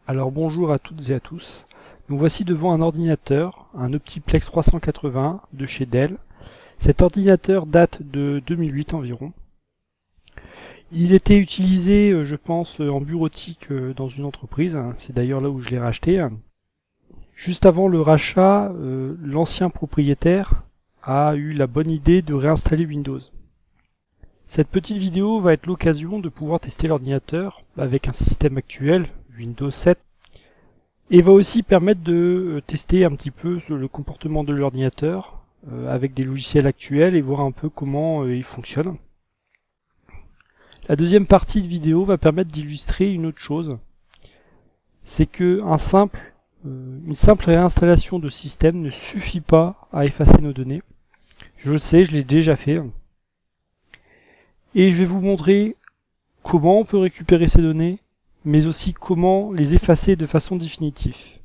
Alors bonjour à toutes et à tous. Nous voici devant un ordinateur, un Optiplex 380 de chez Dell. Cet ordinateur date de 2008 environ. Il était utilisé, je pense, en bureautique dans une entreprise. C'est d'ailleurs là où je l'ai racheté. Juste avant le rachat, l'ancien propriétaire a eu la bonne idée de réinstaller Windows. Cette petite vidéo va être l'occasion de pouvoir tester l'ordinateur avec un système actuel, Windows 7, et va aussi permettre de tester un petit peu le comportement de l'ordinateur avec des logiciels actuels et voir un peu comment il fonctionne. La deuxième partie de vidéo va permettre d'illustrer une autre chose. C'est que une simple réinstallation de système ne suffit pas à effacer nos données. Je le sais, je l'ai déjà fait. Et je vais vous montrer comment on peut récupérer ces données, mais aussi comment les effacer de façon définitive.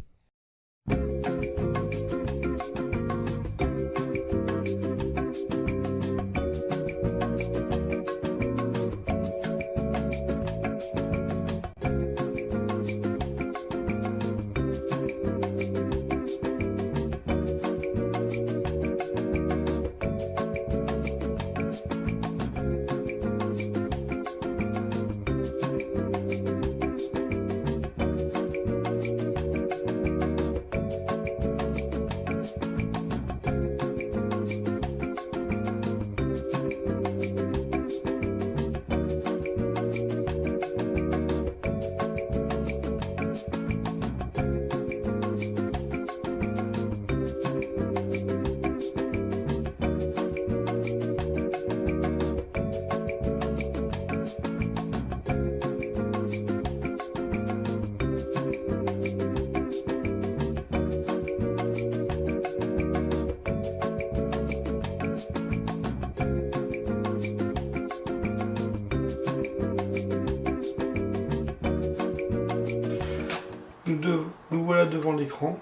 Nous voilà devant l'écran.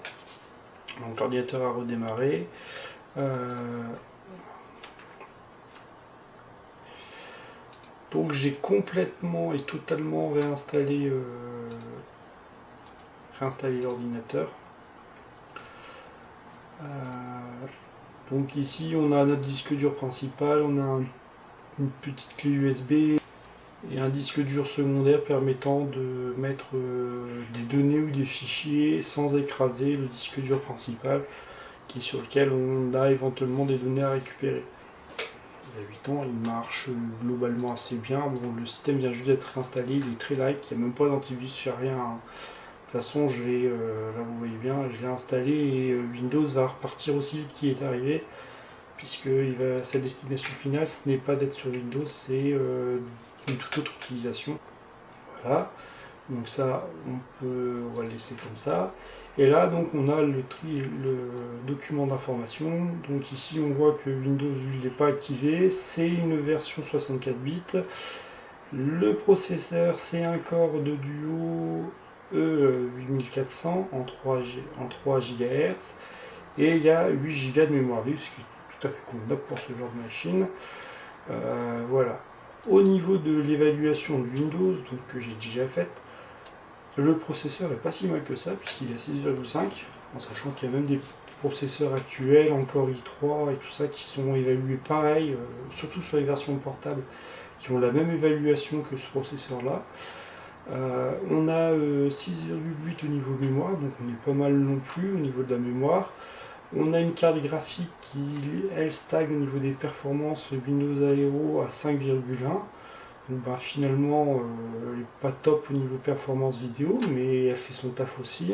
Donc l'ordinateur a redémarré. Donc j'ai complètement et totalement réinstallé l'ordinateur. Donc ici on a notre disque dur principal, on a une petite clé USB et un disque dur secondaire permettant de mettre des données ou des fichiers sans écraser le disque dur principal sur lequel on a éventuellement des données à récupérer. Il y a 8 ans, il marche globalement assez bien. Bon, le système vient juste d'être installé, il est très light, il n'y a même pas d'antivirus, il n'y a rien. De toute façon, là vous voyez bien, je l'ai installé et Windows va repartir aussi vite qu'il est arrivé, puisque sa destination finale, ce n'est pas d'être sur Windows, c'est une toute autre utilisation. Voilà, donc ça, on va le laisser comme ça. Et là, donc, on a le document d'information. Donc ici, on voit que Windows n'est pas activé. C'est une version 64 bits. Le processeur, c'est un Core de Duo E8400 en 3 GHz. Et il y a 8 Go de mémoire vive, ce qui est tout à fait convenable pour ce genre de machine. Voilà. Au niveau de l'évaluation de Windows, donc, que j'ai déjà faite, le processeur est pas si mal que ça, puisqu'il est à 6,5, en sachant qu'il y a même des processeurs actuels, encore i3 et tout ça, qui sont évalués pareil, surtout sur les versions portables, qui ont la même évaluation que ce processeur-là. On a 6,8 au niveau mémoire, donc on est pas mal non plus au niveau de la mémoire. On a une carte graphique qui, elle, stagne au niveau des performances Windows Aero à 5,1. Donc bah, finalement, elle n'est pas top au niveau performance vidéo, mais elle fait son taf aussi.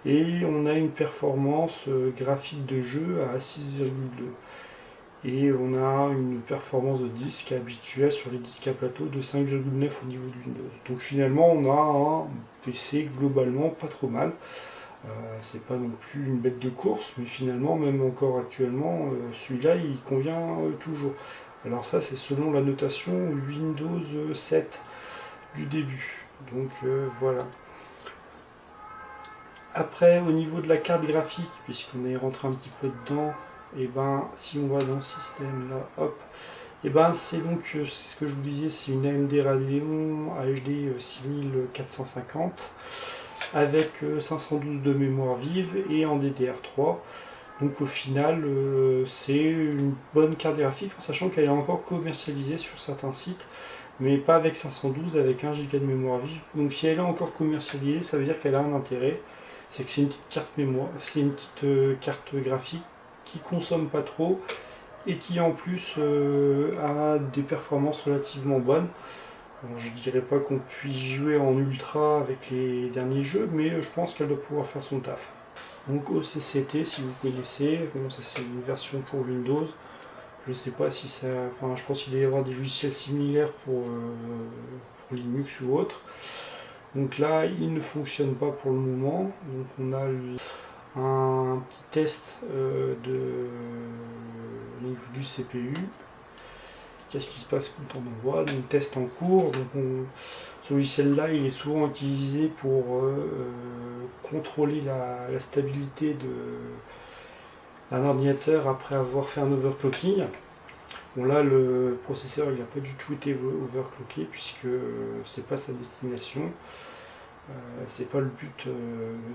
Et on a une performance graphique de jeu à 6,2. Et on a une performance de disque habituelle sur les disques à plateau de 5,9 au niveau de Windows. Donc finalement, on a un PC globalement pas trop mal. C'est pas non plus une bête de course, mais finalement, même encore actuellement, celui-là, il convient toujours. Alors ça, c'est selon la notation Windows 7 du début. Donc voilà. Après, au niveau de la carte graphique, puisqu'on est rentré un petit peu dedans, et ben si on va dans le système là, hop, et ben c'est donc ce que je vous disais, c'est une AMD Radeon HD 6450. avec 512 de mémoire vive et en DDR3. Donc au final, c'est une bonne carte graphique, en sachant qu'elle est encore commercialisée sur certains sites, mais pas avec 512, avec 1 Go de mémoire vive. Donc si elle est encore commercialisée, ça veut dire qu'elle a un intérêt, c'est que c'est une petite carte mémoire, c'est une petite carte graphique qui consomme pas trop et qui en plus a des performances relativement bonnes. Bon, je dirais pas qu'on puisse jouer en ultra avec les derniers jeux, mais je pense qu'elle doit pouvoir faire son taf. Donc OCCT, si vous connaissez, bon, ça c'est une version pour Windows. Je sais pas si ça, enfin je pense qu'il doit y avoir des logiciels similaires pour Linux ou autre. Donc là, il ne fonctionne pas pour le moment. Donc on a un petit test au niveau du CPU. Qu'est-ce qui se passe quand on envoie? Donc test en cours. Donc ce logiciel-là, il est souvent utilisé pour contrôler la stabilité d'un ordinateur après avoir fait un overclocking. Bon là, le processeur, il n'a pas du tout été overclocké puisque c'est pas sa destination. C'est pas le but.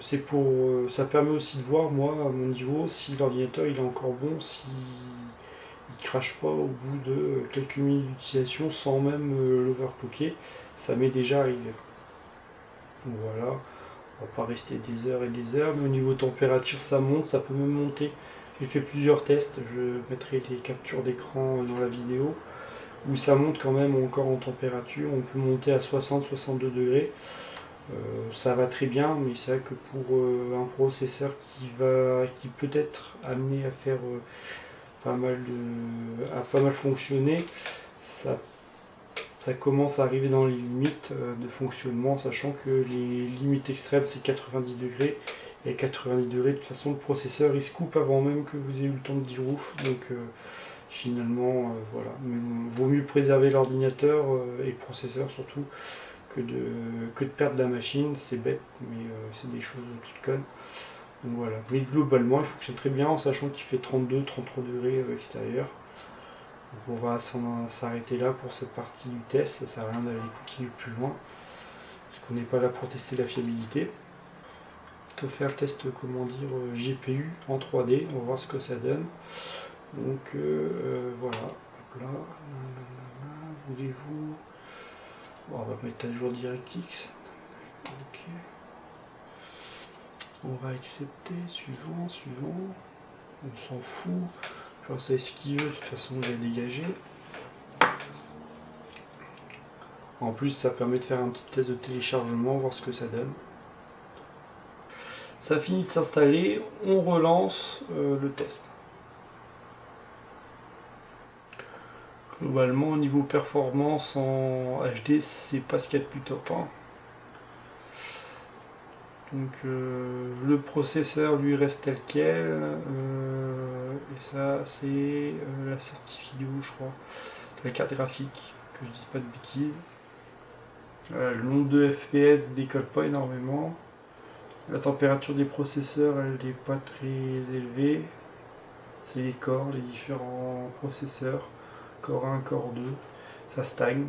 C'est pour. Ça permet aussi de voir, moi, à mon niveau, si l'ordinateur il est encore bon, s'il ne crache pas au bout de quelques minutes d'utilisation sans même l'overclocker. Ça m'est déjà arrivé. Donc voilà, on va pas rester des heures et des heures, mais au niveau température ça monte, ça peut même monter. J'ai fait plusieurs tests, je mettrai les captures d'écran dans la vidéo, où ça monte quand même encore en température, on peut monter à 60-62 degrés. Ça va très bien, mais c'est vrai que pour un processeur qui peut être amené à faire pas mal fonctionner, ça commence à arriver dans les limites de fonctionnement, sachant que les limites extrêmes c'est 90 degrés, et 90 degrés de toute façon le processeur il se coupe avant même que vous ayez eu le temps de dire ouf, donc finalement voilà, mais vaut mieux préserver l'ordinateur et le processeur surtout que de perdre la machine, c'est bête, mais c'est des choses toutes connes. Donc voilà, mais globalement il fonctionne très bien en sachant qu'il fait 32-33 degrés extérieur. Donc on va s'arrêter là pour cette partie du test, ça sert à rien d'aller continuer plus loin, parce qu'on n'est pas là pour tester la fiabilité. On va faire le test, comment dire, GPU en 3D, on va voir ce que ça donne. Donc voilà, hop là, voulez-vous... Bon, on va mettre à jour DirectX. Ok. On va accepter, suivant. On s'en fout. Genre ça esquive, de toute façon on va dégager. En plus ça permet de faire un petit test de téléchargement, voir ce que ça donne. Ça finit de s'installer, on relance le test. Globalement au niveau performance en HD c'est pas ce qu'il y a de plus top. Hein. Donc le processeur lui reste tel quel, et ça c'est la sortie vidéo je crois, c'est la carte graphique, que je dise pas de bêtises. Le nombre de FPS décolle pas énormément, la température des processeurs elle n'est pas très élevée, c'est les corps, les différents processeurs, corps 1, corps 2, ça stagne.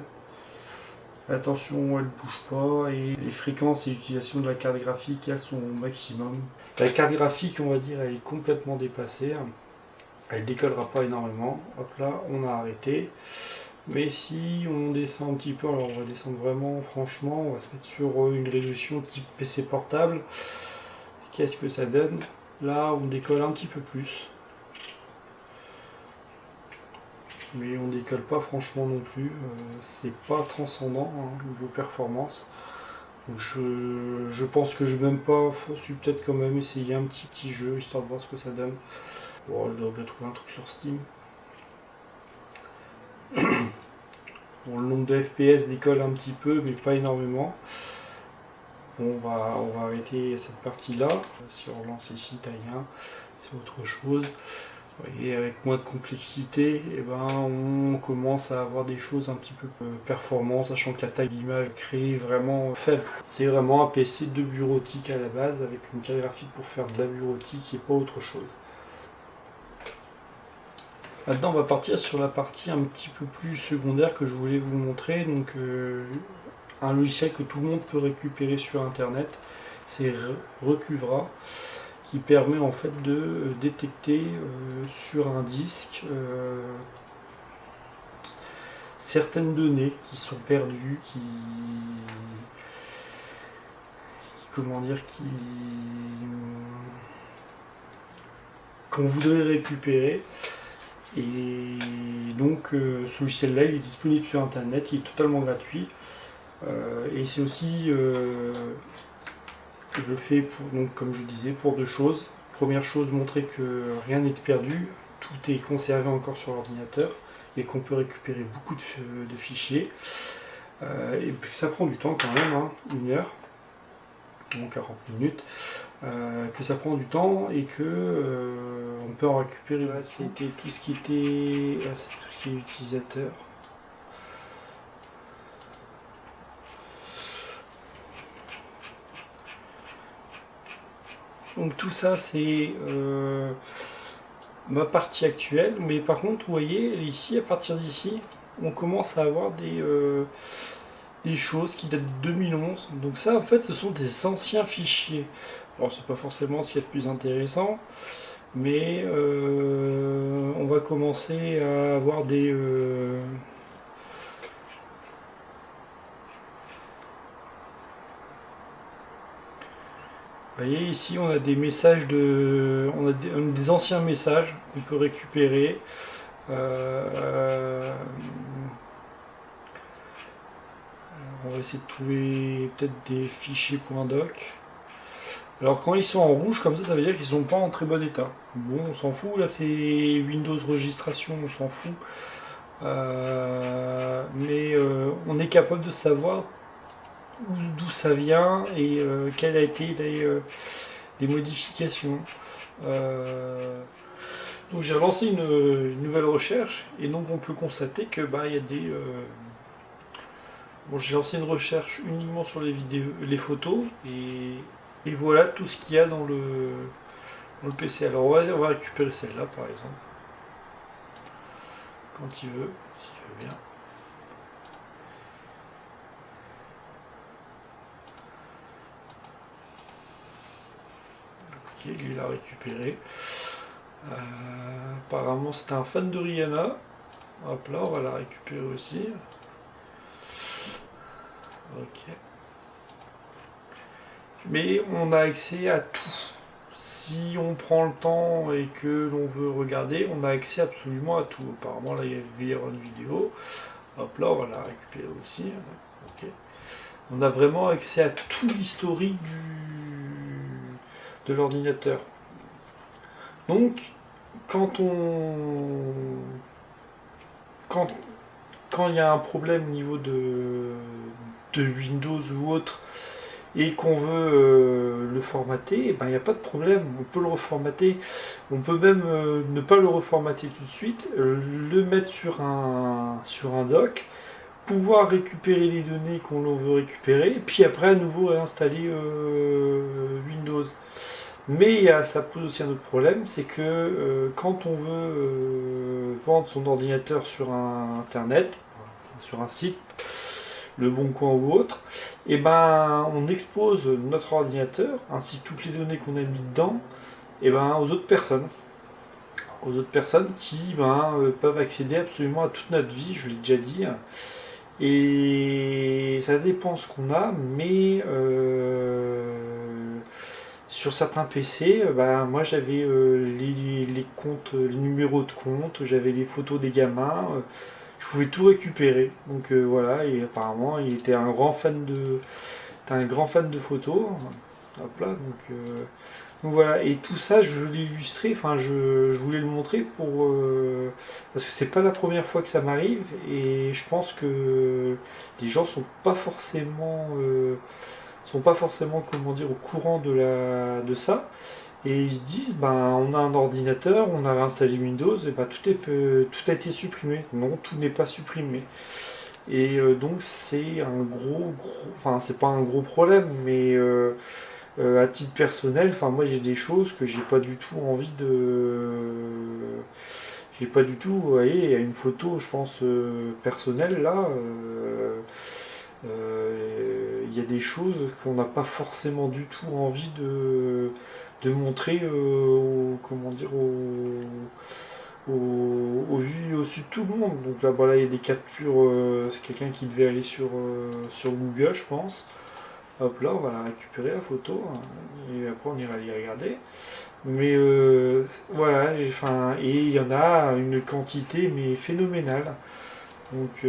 La tension elle bouge pas et les fréquences et l'utilisation de la carte graphique elles sont au maximum. La carte graphique on va dire elle est complètement dépassée, elle décollera pas énormément. Hop là on a arrêté. Mais si on descend un petit peu, alors on va descendre vraiment franchement, on va se mettre sur une résolution type PC portable. Qu'est-ce que ça donne? Là on décolle un petit peu plus. Mais on décolle pas franchement non plus, c'est pas transcendant hein, niveau performance. Donc je pense que je vais même pas, je vais peut-être quand même essayer un petit jeu histoire de voir ce que ça donne. Bon, je dois bien trouver un truc sur Steam. Bon, le nombre de FPS décolle un petit peu mais pas énormément. Bon, on va arrêter cette partie là. Si on relance ici taille 1, c'est autre chose. Et avec moins de complexité, et ben, on commence à avoir des choses un petit peu performantes, sachant que la taille d'image créée est vraiment faible. C'est vraiment un PC de bureautique à la base, avec une carte graphique pour faire de la bureautique et pas autre chose. Maintenant on va partir sur la partie un petit peu plus secondaire que je voulais vous montrer. Donc un logiciel que tout le monde peut récupérer sur internet, c'est Recuvera, qui permet en fait de détecter sur un disque certaines données qui sont perdues, comment dire, qu'on voudrait récupérer. Et donc ce logiciel-là, il est disponible sur internet, il est totalement gratuit. Et c'est aussi, je le fais pour, donc, comme je disais, pour deux choses. Première chose, montrer que rien n'est perdu, tout est conservé encore sur l'ordinateur et qu'on peut récupérer beaucoup de fichiers. Et puis ça prend du temps quand même, hein, 1 heure, donc 40 minutes. Que ça prend du temps et que on peut en récupérer. Là, c'était tout ce qui était, là, c'est tout ce qui est utilisateur. Donc tout ça c'est ma partie actuelle, mais par contre vous voyez ici, à partir d'ici, on commence à avoir des choses qui datent de 2011. Donc ça en fait ce sont des anciens fichiers. Alors c'est pas forcément ce qu'il y a de plus intéressant, mais on va commencer à avoir des vous voyez ici on a des messages on a des anciens messages qu'on peut récupérer. On va essayer de trouver peut-être des fichiers .doc. Alors quand ils sont en rouge comme ça veut dire qu'ils sont pas en très bon état. Bon, on s'en fout, là c'est Windows registration, on s'en fout. Mais on est capable de savoir d'où ça vient et quelles a été les modifications. Donc j'ai lancé une nouvelle recherche et donc on peut constater que il y a des bon, j'ai lancé une recherche uniquement sur les vidéos, les photos et voilà tout ce qu'il y a dans le PC. Alors on va récupérer celle-là par exemple quand il veut, s'il veut bien. Ok, lui l'a récupéré. Apparemment c'était un fan de Rihanna. Hop là, on va la récupérer aussi. Ok. Mais on a accès à tout. Si on prend le temps et que l'on veut regarder, on a accès absolument à tout. Apparemment là il y a une vidéo. Hop là, on va la récupérer aussi. Ok. On a vraiment accès à tout l'historique de l'ordinateur. Donc, quand il y a un problème au niveau de Windows ou autre et qu'on veut le formater, il n'y a pas de problème, on peut le reformater. On peut même ne pas le reformater tout de suite, le mettre sur un dock, pouvoir récupérer les données qu'on veut récupérer, et puis après à nouveau réinstaller Windows. Mais ça pose aussi un autre problème, c'est que quand on veut vendre son ordinateur sur internet, sur un site, Le Bon Coin ou autre, et on expose notre ordinateur ainsi que toutes les données qu'on a mis dedans, aux autres personnes. Aux autres personnes qui peuvent accéder absolument à toute notre vie, je l'ai déjà dit. Et ça dépend ce qu'on a, mais sur certains PC, moi j'avais les comptes, les numéros de compte, j'avais les photos des gamins, je pouvais tout récupérer. Donc voilà, et apparemment il était un grand fan de photos. Hop là, donc voilà, et tout ça je l'ai illustré, je voulais le montrer parce que c'est pas la première fois que ça m'arrive, et je pense que les gens sont pas forcément comment dire au courant de ça, et ils se disent on a un ordinateur, on a réinstallé Windows, et tout a été supprimé. Non, tout n'est pas supprimé. Et donc c'est un enfin c'est pas un gros problème, mais à titre personnel, moi j'ai des choses que j'ai pas du tout envie j'ai pas du tout, vous voyez, il y a une photo, je pense, personnelle là. il y a des choses qu'on n'a pas forcément du tout envie de montrer comment dire, au vu et au su de tout le monde. Donc là, voilà, il y a des captures, c'est quelqu'un qui devait aller sur Google, je pense. Hop là, on va la récupérer la photo, hein, et après on ira les regarder. Mais voilà, enfin, et il y en a une quantité mais phénoménale. Donc,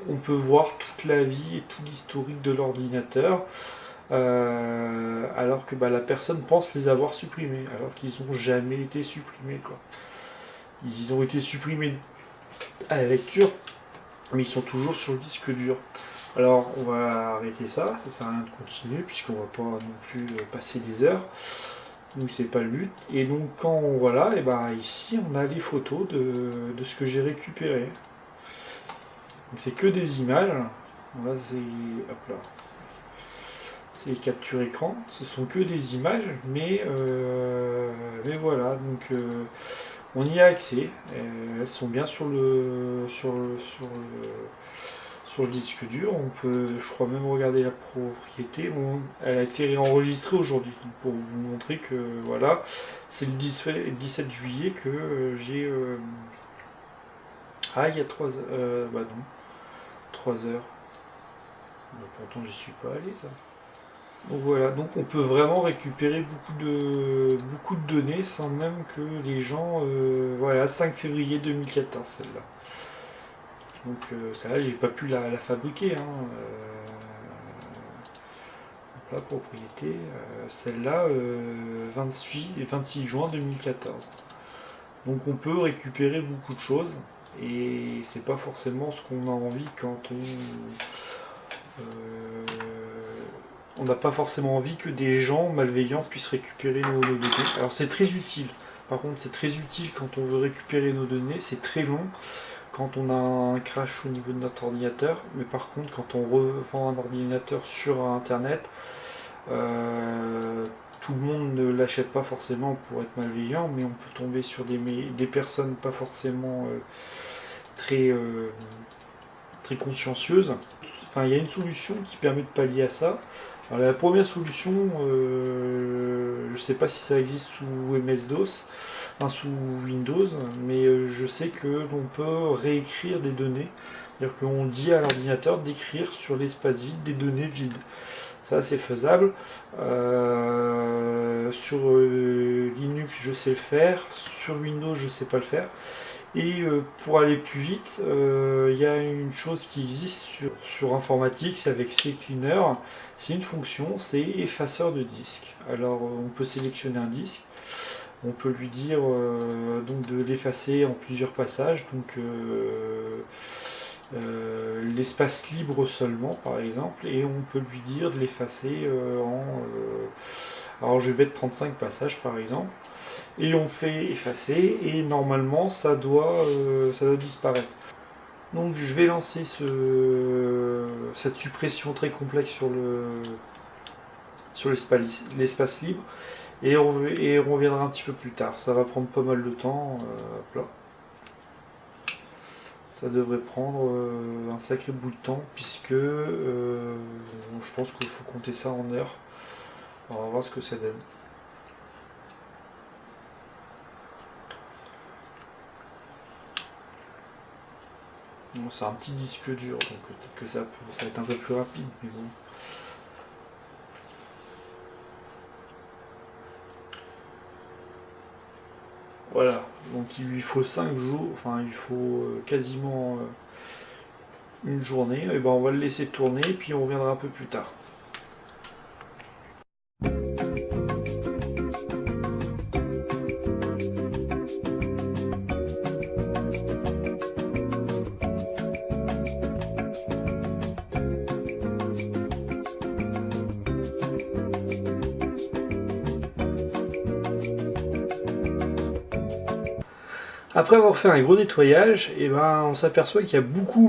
on peut voir toute la vie et tout l'historique de l'ordinateur, alors que la personne pense les avoir supprimés, alors qu'ils n'ont jamais été supprimés, quoi. Ils ont été supprimés à la lecture, mais ils sont toujours sur le disque dur. Alors on va arrêter ça sert à rien de continuer puisqu'on va pas non plus passer des heures. Donc c'est pas le but. Et donc quand voilà, et ici on a les photos de ce que j'ai récupéré. Donc c'est que des images. Là c'est. Hop là. C'est capture écran. Ce sont que des images, mais voilà, donc on y a accès. Elles sont bien sur le disque dur. On peut, je crois, même regarder la propriété. Bon, elle a été réenregistrée aujourd'hui pour vous montrer que voilà, c'est le 17 juillet que j'ai. Ah, il y a 3 heures. Bah non, 3 heures. Pourtant, j'y suis pas allé, ça. Donc voilà, donc on peut vraiment récupérer beaucoup de données sans même que les gens. Voilà, 5 février 2014, celle-là. Donc celle-là, j'ai pas pu la fabriquer. Hein. Donc la propriété, celle-là, 26 juin 2014. Donc on peut récupérer beaucoup de choses et c'est pas forcément ce qu'on a envie quand on n'a pas forcément envie que des gens malveillants puissent récupérer nos données. Alors c'est très utile. Par contre, c'est très utile quand on veut récupérer nos données. C'est très long quand on a un crash au niveau de notre ordinateur. Mais par contre, quand on revend un ordinateur sur Internet, tout le monde ne l'achète pas forcément pour être malveillant, mais on peut tomber sur des personnes pas forcément très consciencieuses. Enfin, il y a une solution qui permet de pallier à ça. Alors, la première solution, je ne sais pas si ça existe sous MS-DOS, sous Windows, mais je sais que l'on peut réécrire des données. C'est-à-dire qu'on dit à l'ordinateur d'écrire sur l'espace vide des données vides. Ça, c'est faisable. Sur Linux, je sais le faire. Sur Windows, je ne sais pas le faire. Et pour aller plus vite, il y a une chose qui existe sur informatique, c'est avec CCleaner. C'est une fonction, c'est effaceur de disque. Alors on peut sélectionner un disque, on peut lui dire donc de l'effacer en plusieurs passages, donc l'espace libre seulement par exemple, et on peut lui dire de l'effacer alors je vais mettre 35 passages par exemple. Et on fait effacer et normalement ça doit disparaître. Donc je vais lancer cette suppression très complexe sur l'espace libre et on reviendra un petit peu plus tard. Ça va prendre pas mal de temps. Hop là. Ça devrait prendre un sacré bout de temps puisque je pense qu'il faut compter ça en heures. On va voir ce que ça donne. Bon, c'est un petit disque dur, donc peut-être que ça va être un peu plus rapide, mais bon. Voilà, donc il lui faut 5 jours, enfin il faut quasiment une journée, et ben on va le laisser tourner, puis on reviendra un peu plus tard. Après avoir fait un gros nettoyage, et ben on s'aperçoit qu'il y a beaucoup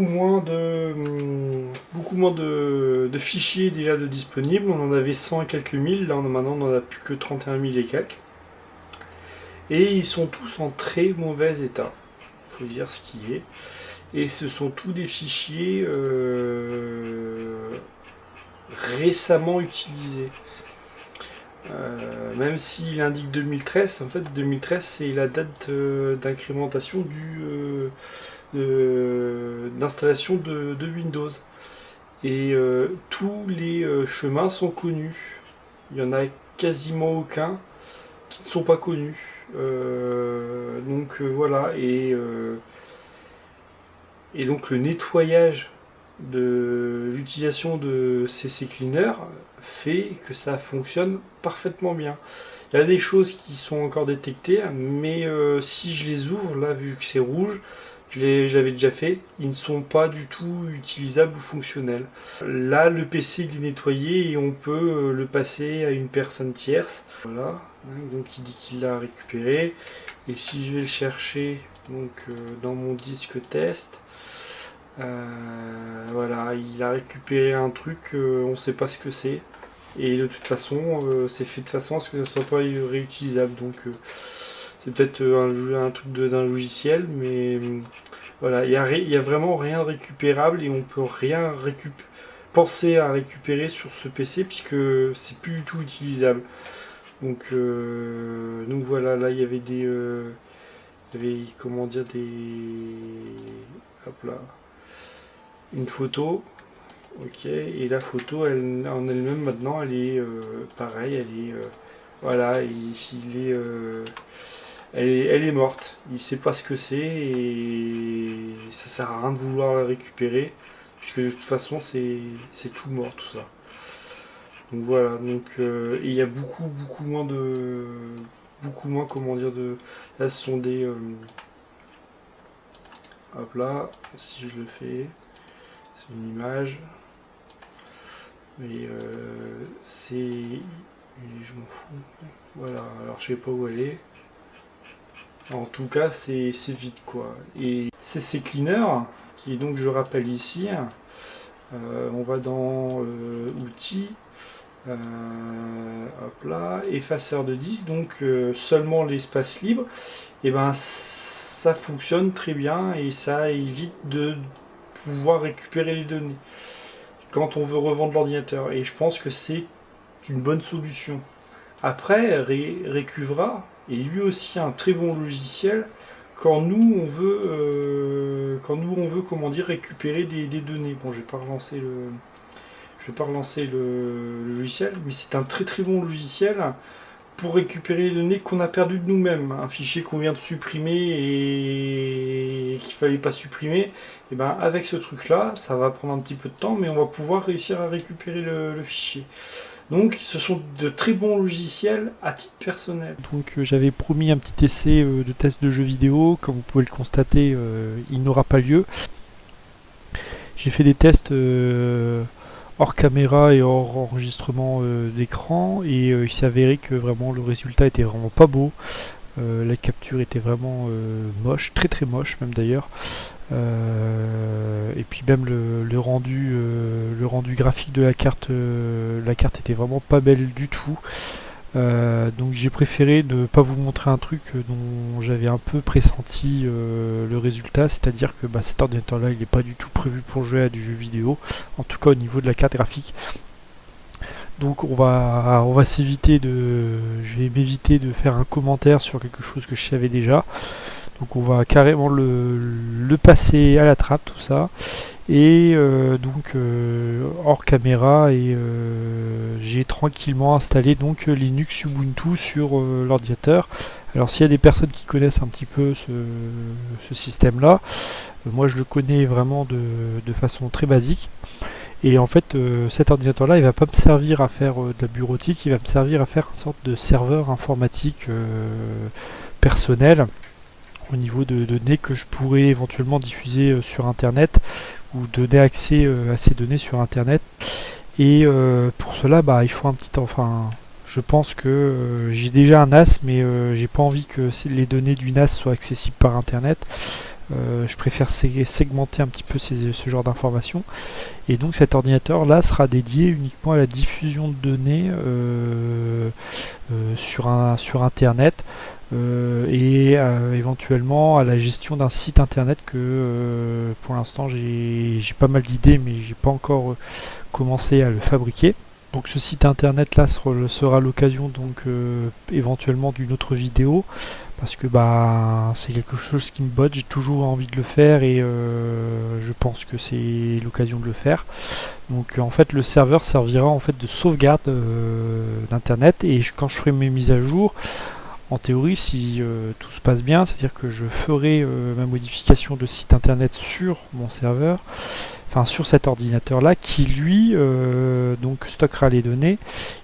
moins de fichiers déjà de disponibles. On en avait 100 et quelques mille, là maintenant on n'en a plus que 31 000 et quelques. Et ils sont tous en très mauvais état, il faut dire ce qui est. et ce sont tous des fichiers récemment utilisés. Même s'il indique 2013, en fait 2013 c'est la date d'incrémentation d'installation de Windows. Et tous les chemins sont connus. Il n'y en a quasiment aucun qui ne sont pas connus. Voilà. Et donc le nettoyage de l'utilisation de CC Cleaner fait que ça fonctionne parfaitement bien. Il y a des choses qui sont encore détectées, mais si je les ouvre, là vu que c'est rouge, j'avais déjà fait, ils ne sont pas du tout utilisables ou fonctionnels. Là, le PC il est nettoyé et on peut le passer à une personne tierce. Voilà, donc il dit qu'il l'a récupéré. Et si je vais le chercher donc, dans mon disque test, voilà, il a récupéré un truc, on ne sait pas ce que c'est. Et de toute façon, c'est fait de façon à ce que ça ne soit pas réutilisable. Donc c'est peut-être un truc d'un logiciel, mais voilà, il y a vraiment rien de récupérable et on peut rien penser à récupérer sur ce PC puisque c'est plus du tout utilisable. Donc voilà, là il y avait comment dire, hop là, une photo. Ok, et la photo en elle-même maintenant elle est pareil, elle est voilà, elle est morte. Il sait pas ce que c'est et ça sert à rien de vouloir la récupérer puisque de toute façon c'est tout mort tout ça. Donc voilà, donc et il y a beaucoup moins comment dire là ce sont des hop là, si je le fais, c'est une image. Mais je m'en fous. Voilà, alors je sais pas où elle est. En tout cas, c'est vide quoi. Et CC Cleaner, qui est donc, je rappelle ici, on va dans outils, hop là, effaceur de disque, donc seulement l'espace libre, et ben ça fonctionne très bien et ça évite de pouvoir récupérer les données quand on veut revendre l'ordinateur, et je pense que c'est une bonne solution. Après, Recuvera est lui aussi un très bon logiciel quand nous on veut comment dire, récupérer des données. Bon, je vais pas relancer le logiciel, mais c'est un très très bon logiciel pour récupérer les données qu'on a perdues de nous-mêmes. Un fichier qu'on vient de supprimer et qu'il fallait pas supprimer, et ben avec ce truc là, ça va prendre un petit peu de temps, mais on va pouvoir réussir à récupérer le fichier. Donc ce sont de très bons logiciels à titre personnel. Donc j'avais promis un petit essai de test de jeux vidéo, comme vous pouvez le constater, il n'aura pas lieu. J'ai fait des tests hors caméra et hors enregistrement d'écran, et il s'est avéré que vraiment le résultat était vraiment pas beau. La capture était vraiment moche, très très moche même d'ailleurs. Et puis même le rendu graphique de la carte était vraiment pas belle du tout. Donc j'ai préféré ne pas vous montrer un truc dont j'avais un peu pressenti le résultat, c'est-à-dire que cet ordinateur là il n'est pas du tout prévu pour jouer à du jeu vidéo, en tout cas au niveau de la carte graphique. Donc on va s'éviter je vais m'éviter de faire un commentaire sur quelque chose que je savais déjà. Donc on va carrément le passer à la trappe tout ça. Et hors caméra, et j'ai tranquillement installé donc Linux Ubuntu sur l'ordinateur. Alors s'il y a des personnes qui connaissent un petit peu ce système là, moi je le connais vraiment de façon très basique. Et en fait cet ordinateur là il va pas me servir à faire de la bureautique, il va me servir à faire une sorte de serveur informatique personnel au niveau de données que je pourrais éventuellement diffuser sur internet ou donner accès à ces données sur internet. Et pour cela il faut un petit temps, je pense que j'ai déjà un NAS, mais j'ai pas envie que les données du NAS soient accessibles par internet. Je préfère segmenter un petit peu ce genre d'informations, et donc cet ordinateur là sera dédié uniquement à la diffusion de données sur internet. et éventuellement à la gestion d'un site internet que pour l'instant j'ai pas mal d'idées mais j'ai pas encore commencé à le fabriquer. Donc ce site internet là sera l'occasion donc éventuellement d'une autre vidéo parce que bah c'est quelque chose qui me botte, j'ai toujours envie de le faire et je pense que c'est l'occasion de le faire. Donc en fait le serveur servira en fait de sauvegarde d'internet et quand je ferai mes mises à jour, en théorie si tout se passe bien, c'est-à-dire que je ferai ma modification de site internet sur mon serveur, enfin sur cet ordinateur là qui lui donc stockera les données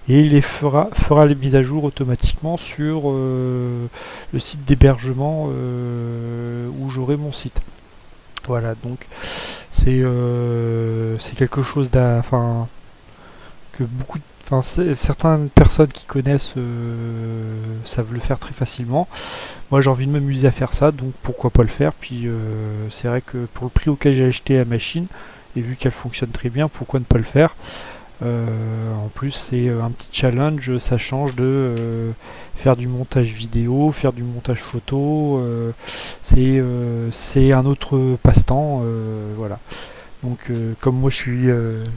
et il les fera les mises à jour automatiquement sur le site d'hébergement où j'aurai mon site. Voilà, donc c'est quelque chose que certaines personnes qui connaissent savent le faire très facilement. Moi j'ai envie de m'amuser à faire ça, donc pourquoi pas le faire. Puis c'est vrai que pour le prix auquel j'ai acheté la machine, et vu qu'elle fonctionne très bien, pourquoi ne pas le faire. En plus c'est un petit challenge, ça change de faire du montage vidéo, faire du montage photo, c'est un autre passe-temps, voilà. Donc comme moi je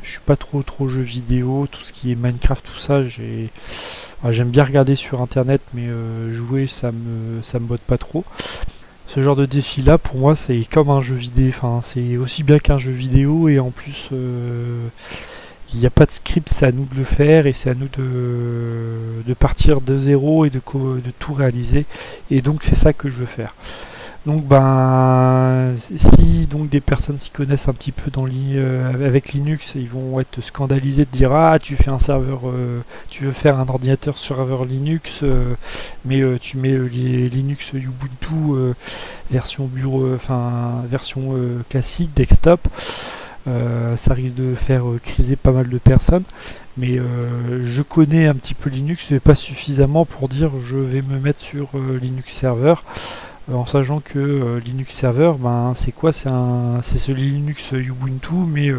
suis pas trop jeux vidéo, tout ce qui est Minecraft, tout ça, j'aime bien regarder sur internet, mais jouer ça me botte pas trop. Ce genre de défi là pour moi c'est comme un jeu vidéo, enfin c'est aussi bien qu'un jeu vidéo et en plus il n'y a pas de script, c'est à nous de le faire et c'est à nous de partir de zéro et de tout réaliser. Et donc c'est ça que je veux faire. Donc ben si donc des personnes s'y connaissent un petit peu avec Linux, ils vont être scandalisés de dire ah tu fais un serveur, tu veux faire un ordinateur serveur Linux, mais tu mets les Linux Ubuntu version bureau, enfin version classique desktop. Ça risque de faire criser pas mal de personnes, mais je connais un petit peu Linux, mais pas suffisamment pour dire je vais me mettre sur Linux Server, en sachant que Linux Server, ben, c'est quoi? C'est ce Linux Ubuntu, mais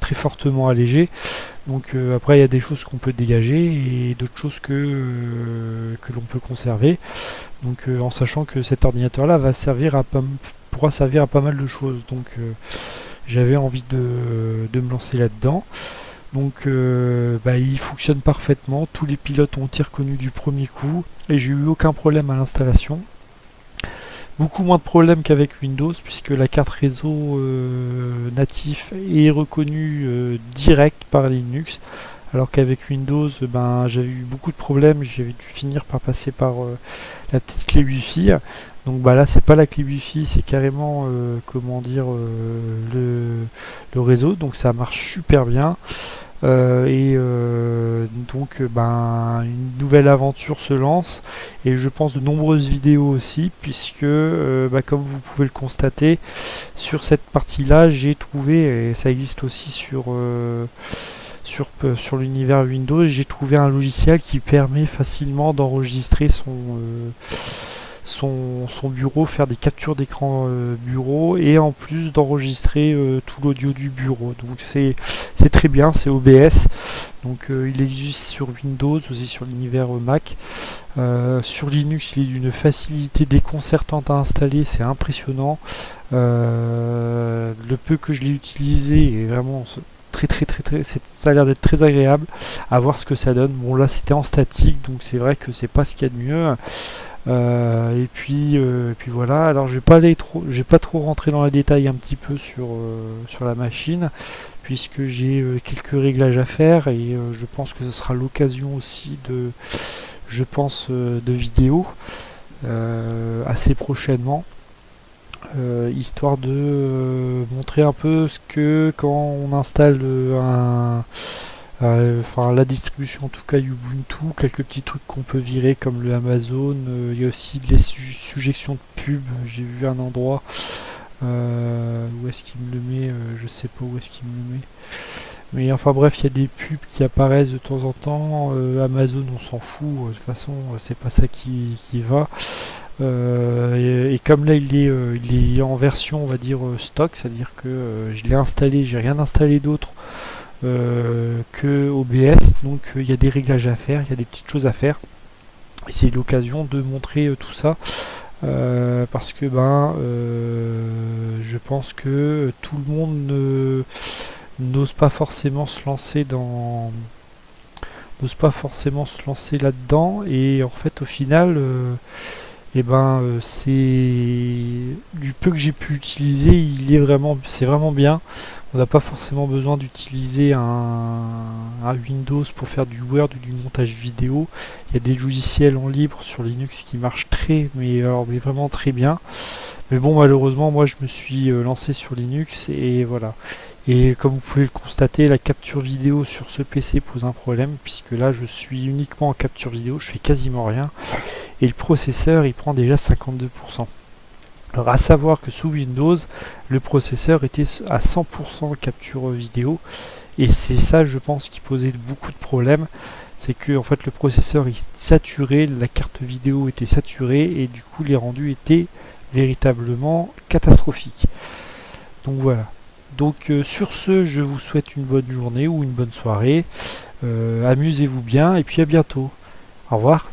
très fortement allégé. Donc après, il y a des choses qu'on peut dégager et d'autres choses que l'on peut conserver. Donc en sachant que cet ordinateur-là pourra servir à pas mal de choses. Donc j'avais envie de me lancer là-dedans. Donc il fonctionne parfaitement, tous les pilotes ont été reconnus du premier coup et j'ai eu aucun problème à l'installation. Beaucoup moins de problèmes qu'avec Windows puisque la carte réseau natif est reconnue direct par Linux, alors qu'avec Windows j'avais eu beaucoup de problèmes, j'avais dû finir par passer par la petite clé Wi-Fi. Donc là c'est pas la clé Wi-Fi, c'est carrément le réseau, donc ça marche super bien. Une nouvelle aventure se lance et je pense de nombreuses vidéos aussi puisque comme vous pouvez le constater sur cette partie là j'ai trouvé, et ça existe aussi sur l'univers Windows, j'ai trouvé un logiciel qui permet facilement d'enregistrer son bureau, faire des captures d'écran bureau et en plus d'enregistrer tout l'audio du bureau. Donc c'est très bien, c'est OBS. Donc il existe sur Windows, aussi sur l'univers Mac. Sur Linux, il est d'une facilité déconcertante à installer, c'est impressionnant. Le peu que je l'ai utilisé est vraiment ça a l'air d'être très agréable à voir ce que ça donne. Bon là c'était en statique, donc c'est vrai que c'est pas ce qu'il y a de mieux. Et puis voilà. Alors je vais pas trop rentrer dans les détails un petit peu sur la machine, puisque j'ai quelques réglages à faire et je pense que ce sera l'occasion aussi de vidéos assez prochainement, histoire de montrer un peu ce que quand on installe la distribution en tout cas Ubuntu, quelques petits trucs qu'on peut virer comme le Amazon, il y a aussi des suggestions de pub, j'ai vu un endroit où est-ce qu'il me le met, je sais pas où est-ce qu'il me le met. Mais enfin bref, il y a des pubs qui apparaissent de temps en temps. Amazon, on s'en fout, de toute façon, c'est pas ça qui va. Et comme là il est en version on va dire stock, c'est-à-dire que je l'ai installé, j'ai rien installé d'autre que OBS, donc il y a des réglages à faire, il y a des petites choses à faire. Et c'est l'occasion de montrer tout ça. Parce que je pense que tout le monde n'ose pas forcément se lancer là-dedans, et en fait au final c'est du peu que j'ai pu utiliser, c'est vraiment bien. On n'a pas forcément besoin d'utiliser un Windows pour faire du Word ou du montage vidéo. Il y a des logiciels en libre sur Linux qui marchent mais vraiment très bien. Mais bon, malheureusement, moi je me suis lancé sur Linux et voilà. Et comme vous pouvez le constater, la capture vidéo sur ce PC pose un problème, puisque là je suis uniquement en capture vidéo, je fais quasiment rien. Et le processeur il prend déjà 52%. Alors à savoir que sous Windows, le processeur était à 100% capture vidéo, et c'est ça je pense qui posait beaucoup de problèmes. C'est que en fait le processeur est saturé, la carte vidéo était saturée, et du coup les rendus étaient véritablement catastrophiques. Donc voilà. Donc sur ce, je vous souhaite une bonne journée ou une bonne soirée. Amusez-vous bien et puis à bientôt. Au revoir.